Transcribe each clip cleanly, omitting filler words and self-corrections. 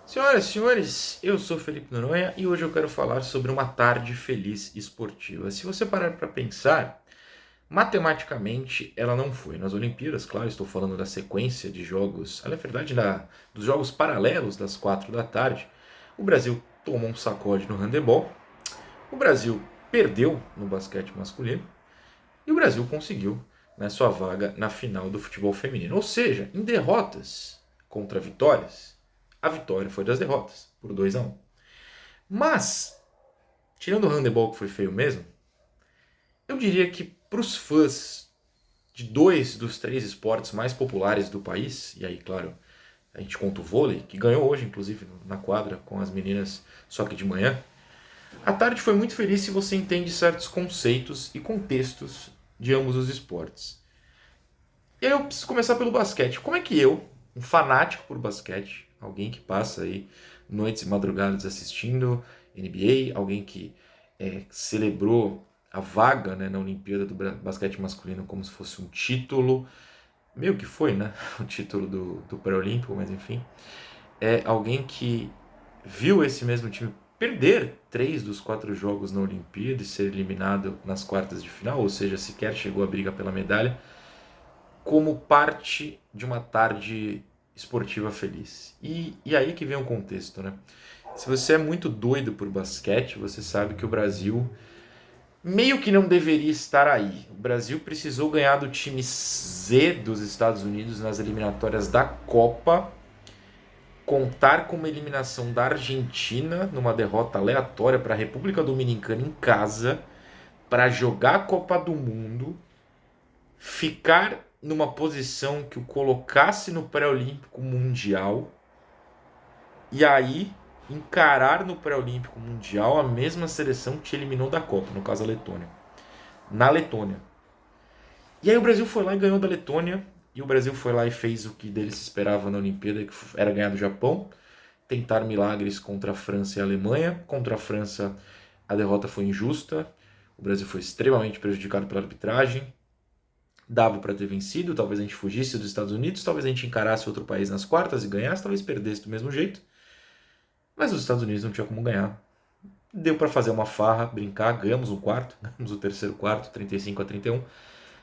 Senhoras e senhores, eu sou Felipe Noronha e hoje eu quero falar sobre uma tarde feliz esportiva. Se você parar para pensar, matematicamente ela não foi. Nas Olimpíadas, claro, estou falando da sequência de jogos, na verdade dos jogos paralelos das 4 da tarde, o Brasil tomou um sacode no handebol, o Brasil perdeu no basquete masculino e o Brasil conseguiu, né, sua vaga na final do futebol feminino. Ou seja, em derrotas contra vitórias, a vitória foi das derrotas, por 2-1. Mas, tirando o handebol que foi feio mesmo, eu diria que para os fãs de 2 dos 3 esportes mais populares do país, e aí, claro, a gente conta o vôlei, que ganhou hoje, inclusive, na quadra com as meninas, só que de manhã, a tarde foi muito feliz se você entende certos conceitos e contextos de ambos os esportes. E aí eu preciso começar pelo basquete. Como é que eu, um fanático por basquete, alguém que passa aí noites e madrugadas assistindo NBA, alguém que celebrou a vaga, né, na Olimpíada do basquete masculino como se fosse um título, meio que foi, né, o título do pré-olímpico, mas enfim, é alguém que viu esse mesmo time perder 3 dos 4 jogos na Olimpíada e ser eliminado nas quartas de final, ou seja, sequer chegou à briga pela medalha, como parte de uma tarde esportiva feliz. E aí que vem o contexto, né? Se você é muito doido por basquete, você sabe que o Brasil meio que não deveria estar aí. O Brasil precisou ganhar do time Z dos Estados Unidos nas eliminatórias da Copa, contar com uma eliminação da Argentina numa derrota aleatória para a República Dominicana em casa, para jogar a Copa do Mundo, ficar numa posição que o colocasse no pré-olímpico mundial e aí encarar no pré-olímpico mundial a mesma seleção que te eliminou da Copa, no caso a Letônia. Na Letônia. E aí o Brasil foi lá e ganhou da Letônia, e o Brasil foi lá e fez o que dele se esperava na Olimpíada, que era ganhar do Japão, tentar milagres contra a França e a Alemanha. Contra a França a derrota foi injusta, o Brasil foi extremamente prejudicado pela arbitragem, dava para ter vencido, talvez a gente fugisse dos Estados Unidos, talvez a gente encarasse outro país nas quartas e ganhasse, talvez perdesse do mesmo jeito. Mas os Estados Unidos não tinha como ganhar. Deu para fazer uma farra, brincar, ganhamos um quarto, ganhamos o terceiro quarto, 35-31,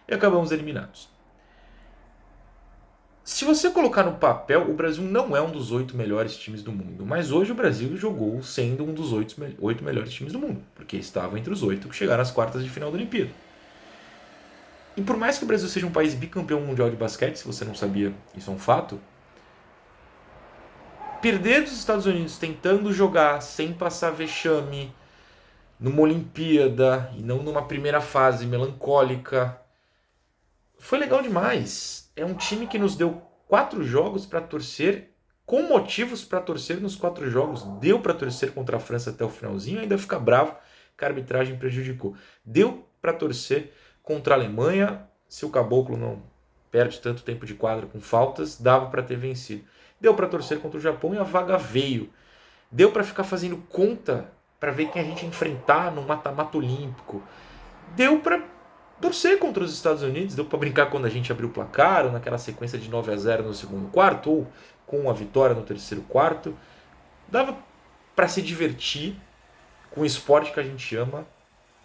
e acabamos eliminados. Se você colocar no papel, o Brasil não é um dos 8 melhores times do mundo, mas hoje o Brasil jogou sendo um dos 8 melhores times do mundo, porque estava entre os 8 que chegaram às quartas de final da Olimpíada. E por mais que o Brasil seja um país bicampeão mundial de basquete, se você não sabia, isso é um fato, perder dos Estados Unidos tentando jogar sem passar vexame numa Olimpíada e não numa primeira fase melancólica foi legal demais. É um time que nos deu 4 jogos para torcer, com motivos para torcer nos 4 jogos. Deu para torcer contra a França até o finalzinho, ainda fica bravo que a arbitragem prejudicou. Deu para torcer contra a Alemanha, se o Caboclo não perde tanto tempo de quadra com faltas, dava para ter vencido. Deu para torcer contra o Japão e a vaga veio. Deu para ficar fazendo conta para ver quem a gente enfrentar no mata-mata olímpico. Deu para torcer contra os Estados Unidos, deu para brincar quando a gente abriu o placar, ou naquela sequência de 9-0 no segundo quarto, ou com a vitória no terceiro quarto. Dava para se divertir com o esporte que a gente ama,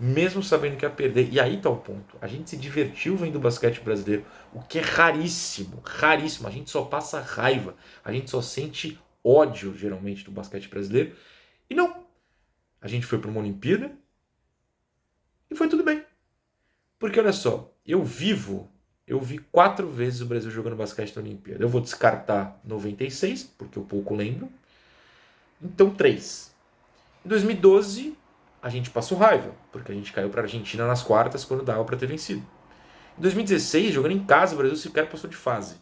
mesmo sabendo que ia perder. E aí está o ponto. A gente se divertiu vendo o basquete brasileiro, o que é raríssimo, raríssimo. A gente só passa raiva, a gente só sente ódio, geralmente, do basquete brasileiro. E não, a gente foi para uma Olimpíada e foi tudo bem. Porque olha só, eu vi 4 vezes o Brasil jogando basquete na Olimpíada. Eu vou descartar 96, porque eu pouco lembro. Então 3. Em 2012, a gente passou raiva, porque a gente caiu para a Argentina nas quartas quando dava para ter vencido. Em 2016, jogando em casa, o Brasil sequer passou de fase.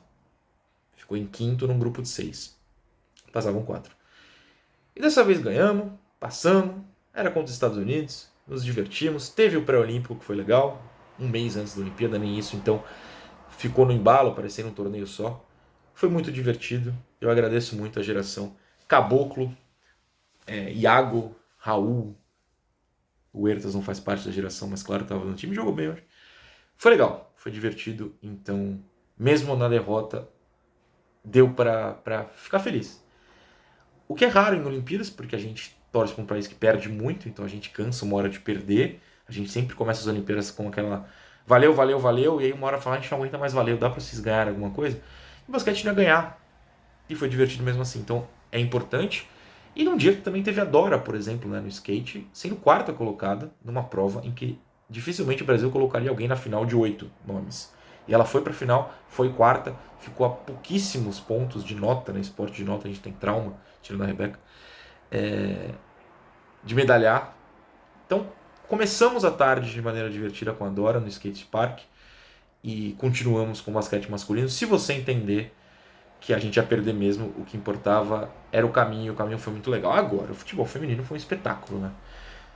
Ficou em quinto num grupo de 6. Passavam 4. E dessa vez ganhamos, passamos, era contra os Estados Unidos, nos divertimos, teve o pré-olímpico que foi legal, um mês antes da Olimpíada, nem isso, então ficou no embalo, parecendo um torneio só. Foi muito divertido, eu agradeço muito a geração Caboclo, Iago, Raul, o Huertas não faz parte da geração, mas claro, estava no time, jogou bem hoje. Foi legal, foi divertido, então mesmo na derrota deu para ficar feliz. O que é raro em Olimpíadas, porque a gente torce para um país que perde muito, então a gente cansa uma hora de perder. A gente sempre começa as Olimpíadas com aquela valeu, valeu, valeu, e aí uma hora fala, a gente não aguenta mais valeu, dá para vocês ganharem alguma coisa? E o basquete não ia ganhar, e foi divertido mesmo assim. Então é importante. E num dia que também teve a Dora, por exemplo, né, no skate, sendo quarta colocada numa prova em que dificilmente o Brasil colocaria alguém na final de 8 nomes. E ela foi para a final, foi quarta, ficou a pouquíssimos pontos de nota, né? Esporte de nota, a gente tem trauma, tirando a Rebeca, de medalhar. Então, começamos a tarde de maneira divertida com a Dora no skate park e continuamos com o basquete masculino. Se você entender que a gente ia perder mesmo, o que importava era o caminho foi muito legal. Agora, o futebol feminino foi um espetáculo, né?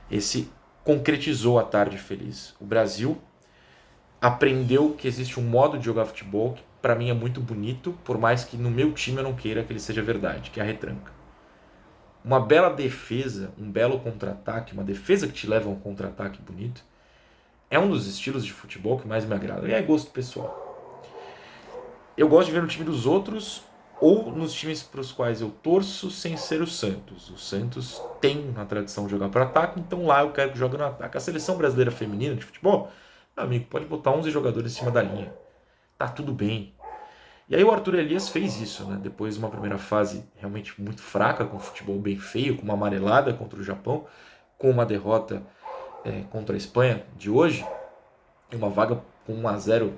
Esse concretizou a tarde feliz. O Brasil aprendeu que existe um modo de jogar futebol que para mim é muito bonito, por mais que no meu time eu não queira que ele seja verdade, que é a retranca. Uma bela defesa, um belo contra-ataque, uma defesa que te leva a um contra-ataque bonito, é um dos estilos de futebol que mais me agrada. E é gosto pessoal. Eu gosto de ver no time dos outros ou nos times para os quais eu torço sem ser o Santos. O Santos tem a tradição de jogar para ataque, então lá eu quero que jogue no ataque. A seleção brasileira feminina de futebol, meu amigo, pode botar 11 jogadores em cima da linha. Tá tudo bem. E aí o Arthur Elias fez isso, né? Depois de uma primeira fase realmente muito fraca, com futebol bem feio, com uma amarelada contra o Japão, com uma derrota contra a Espanha de hoje, e uma vaga com 1-0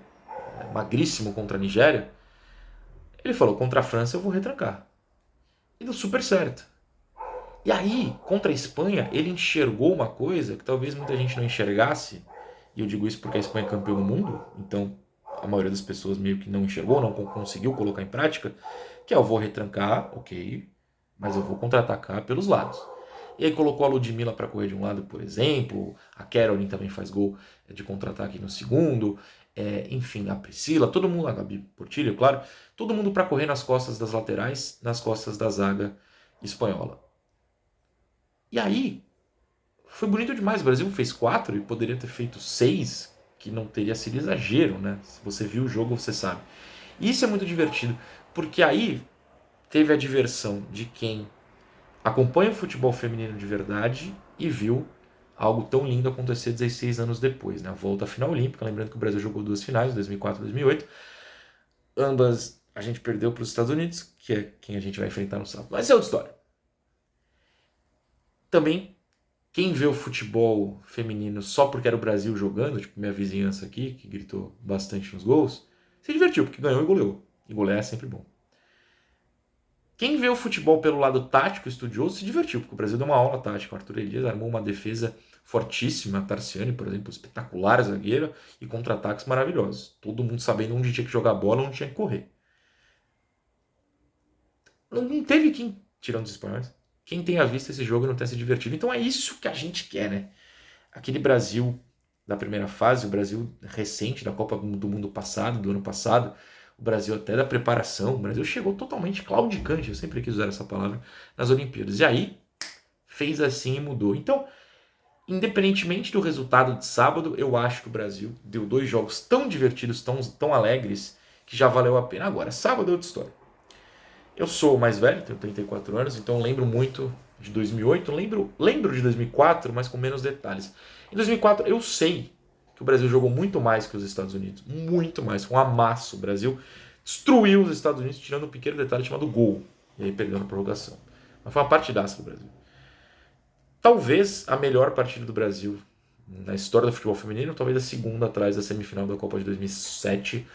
magríssimo contra a Nigéria, ele falou, contra a França eu vou retrancar. E deu super certo. E aí, contra a Espanha, ele enxergou uma coisa que talvez muita gente não enxergasse, e eu digo isso porque a Espanha é campeã do mundo, então a maioria das pessoas meio que não enxergou, não conseguiu colocar em prática, que é eu vou retrancar, ok, mas eu vou contra-atacar pelos lados. E aí colocou a Ludmilla para correr de um lado, por exemplo, a Caroline também faz gol de contra-ataque no segundo, enfim, a Priscila, todo mundo, a Gabi Portillo, claro, todo mundo para correr nas costas das laterais, nas costas da zaga espanhola. E aí, foi bonito demais, o Brasil fez 4 e poderia ter feito 6, que não teria sido exagero, né? Se você viu o jogo, você sabe. E isso é muito divertido, porque aí teve a diversão de quem acompanha o futebol feminino de verdade e viu algo tão lindo acontecer 16 anos depois, né? A volta à final olímpica, lembrando que o Brasil jogou 2 finais, 2004 e 2008. Ambas a gente perdeu para os Estados Unidos, que é quem a gente vai enfrentar no sábado. Mas é outra história. Também, quem vê o futebol feminino só porque era o Brasil jogando, tipo minha vizinhança aqui, que gritou bastante nos gols, se divertiu, porque ganhou e goleou. E golear é sempre bom. Quem vê o futebol pelo lado tático, estudioso, se divertiu, porque o Brasil deu uma aula tática. O Arthur Elias armou uma defesa fortíssima, a Tarciane, por exemplo, espetacular zagueira, e contra-ataques maravilhosos. Todo mundo sabendo onde tinha que jogar a bola, onde tinha que correr. Não teve quem, tirando os espanhóis, quem tenha visto esse jogo e não tenha se divertido. Então é isso que a gente quer, né? Aquele Brasil da primeira fase, o Brasil recente da Copa do Mundo passado, do ano passado, o Brasil até da preparação, o Brasil chegou totalmente claudicante, eu sempre quis usar essa palavra, nas Olimpíadas. E aí, fez assim e mudou. Então, independentemente do resultado de sábado, eu acho que o Brasil deu 2 jogos tão divertidos, tão alegres, que já valeu a pena. Agora, sábado é outra história. Eu sou mais velho, tenho 34 anos, então lembro muito de 2008, lembro de 2004, mas com menos detalhes. Em 2004 eu sei que o Brasil jogou muito mais que os Estados Unidos, muito mais, com um amasso. O Brasil destruiu os Estados Unidos, tirando um pequeno detalhe chamado gol, e aí perdeu na prorrogação. Mas foi uma partidaça do Brasil. Talvez a melhor partida do Brasil na história do futebol feminino, talvez a segunda atrás da semifinal da Copa de 2007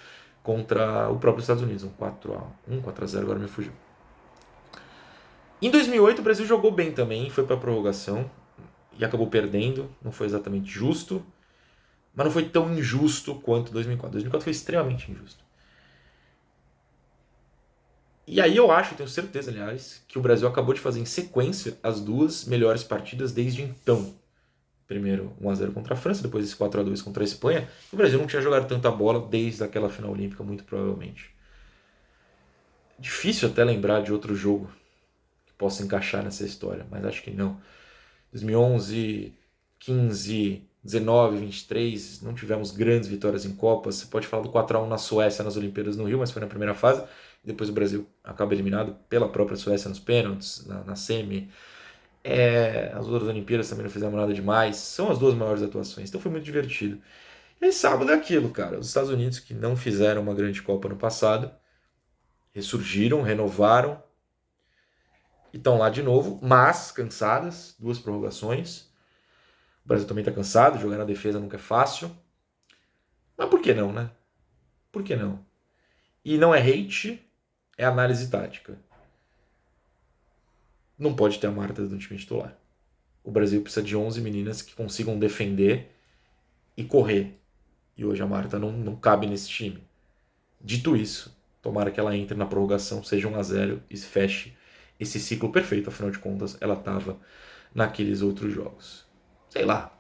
contra o próprio Estados Unidos, um 4-1, 4-0, agora me fugiu. Em 2008 o Brasil jogou bem também, foi para a prorrogação e acabou perdendo, não foi exatamente justo, mas não foi tão injusto quanto 2004. 2004 foi extremamente injusto. E aí eu acho, tenho certeza, aliás, que o Brasil acabou de fazer em sequência as 2 melhores partidas desde então. Primeiro 1-0 contra a França, depois esse 4-2 contra a Espanha. O Brasil não tinha jogado tanta bola desde aquela final olímpica, muito provavelmente. Difícil até lembrar de outro jogo que possa encaixar nessa história, mas acho que não. 2011, 15, 19, 23, não tivemos grandes vitórias em Copas. Você pode falar do 4-1 na Suécia, nas Olimpíadas no Rio, mas foi na primeira fase. depois o Brasil acaba eliminado pela própria Suécia nos pênaltis, na semi. As outras Olimpíadas também não fizeram nada demais. São as duas maiores atuações, então foi muito divertido. E aí, sábado é aquilo, cara. Os Estados Unidos, que não fizeram uma grande Copa no passado, ressurgiram, renovaram e estão lá de novo, mas cansadas, duas prorrogações. O Brasil também está cansado, jogar na defesa nunca é fácil. Mas por que não, né? Por que não? E não é hate, é análise tática. Não pode ter a Marta no time titular. O Brasil precisa de 11 meninas que consigam defender e correr. E hoje a Marta não cabe nesse time. Dito isso, tomara que ela entre na prorrogação, seja 1-0 e feche esse ciclo perfeito. Afinal de contas, ela estava naqueles outros jogos. Sei lá,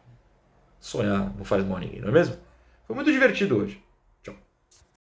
sonhar não faz mal a ninguém, não é mesmo? Foi muito divertido hoje.